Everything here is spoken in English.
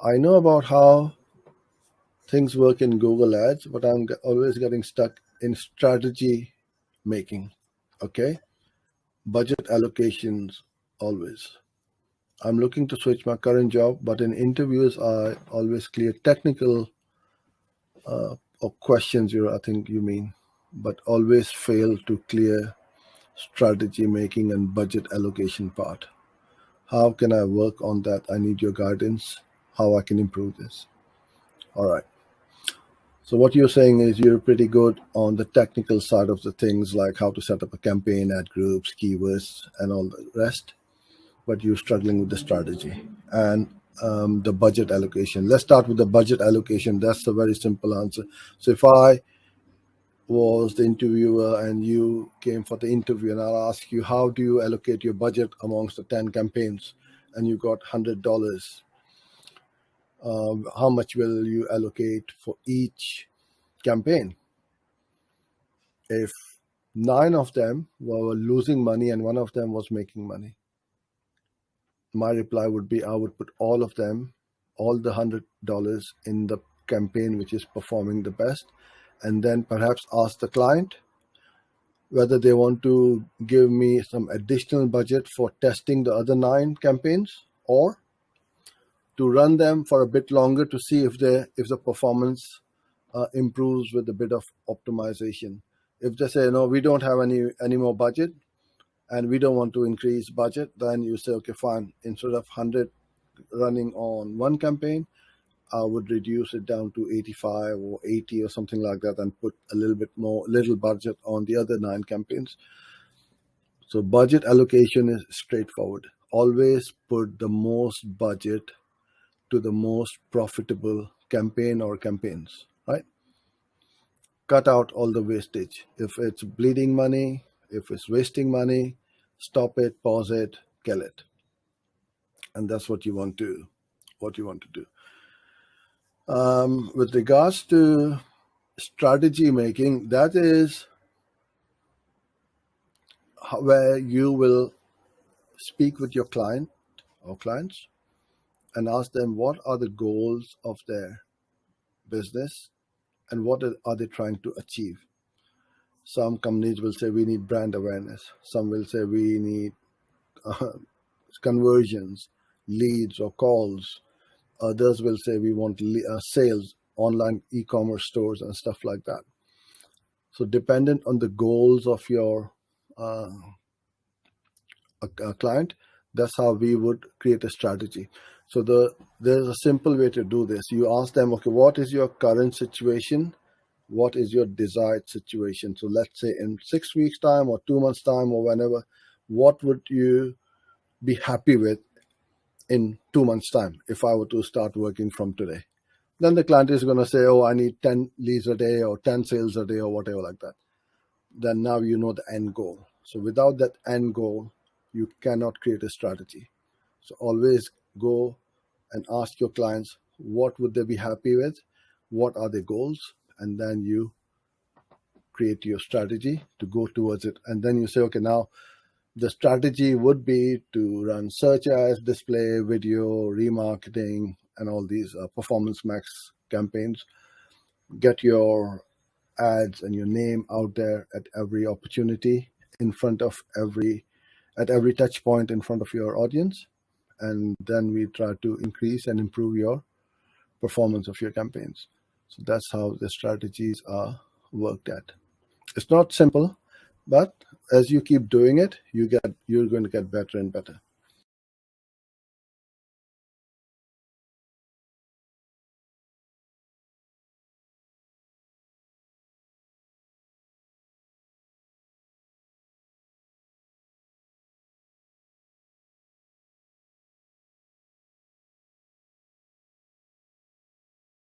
I know about how things work in Google Ads, but I'm always getting stuck in strategy making. Okay. Budget allocations always. I'm looking to switch my current job, but in interviews, I always clear technical or questions, I think you mean, but always fail to clear strategy making and budget allocation part. How can I work on that? I need your guidance. How I can improve this. All right. So what you're saying is you're pretty good on the technical side of the things, like how to set up a campaign, ad groups, keywords, and all the rest. But you're struggling with the strategy and the budget allocation. Let's start with the budget allocation. That's a very simple answer. So if I was the interviewer and you came for the interview and I'll ask you, how do you allocate your budget amongst the 10 campaigns, and you got $100, how much will you allocate for each campaign? If 9 of them were losing money and 1 of them was making money, my reply would be I would put all of them, all the $100 in the campaign which is performing the best, and then perhaps ask the client whether they want to give me some additional budget for testing the other 9 campaigns, or to run them for a bit longer to see if the performance improves with a bit of optimization. If they say no, we don't have any more budget and we don't want to increase budget, then you say, okay, fine. Instead of 100 running on one campaign, I would reduce it down to 85 or 80 or something like that, and put a little budget on the other 9 campaigns. So budget allocation is straightforward. Always put the most budget to the most profitable campaign or campaigns, right? Cut out all the wastage. If it's bleeding money, if it's wasting money, stop it, pause it, kill it. And that's what you want to do. With regards to strategy making, that is where you will speak with your client or clients and ask them what are the goals of their business and what are they trying to achieve. Some companies will say we need brand awareness. Some will say we need conversions, leads or calls. Others will say we want sales, online e-commerce stores and stuff like that. So dependent on the goals of your client, that's how we would create a strategy. So there's a simple way to do this. You ask them, okay, what is your current situation? What is your desired situation? So let's say in 6 weeks time or 2 months time or whenever, what would you be happy with in 2 months time if I were to start working from today? Then the client is going to say, oh, I need 10 leads a day or 10 sales a day or whatever like that. Then now you know the end goal. So without that end goal, you cannot create a strategy. So always go and ask your clients, what would they be happy with? What are their goals? And then you create your strategy to go towards it. And then you say, okay, now the strategy would be to run search ads, display, video, remarketing, and all these performance max campaigns. Get your ads and your name out there at every opportunity, in front of at every touch point in front of your audience. And then we try to increase and improve your performance of your campaigns. So that's how the strategies are worked at. It's not simple, but as you keep doing it, you're going to get better and better.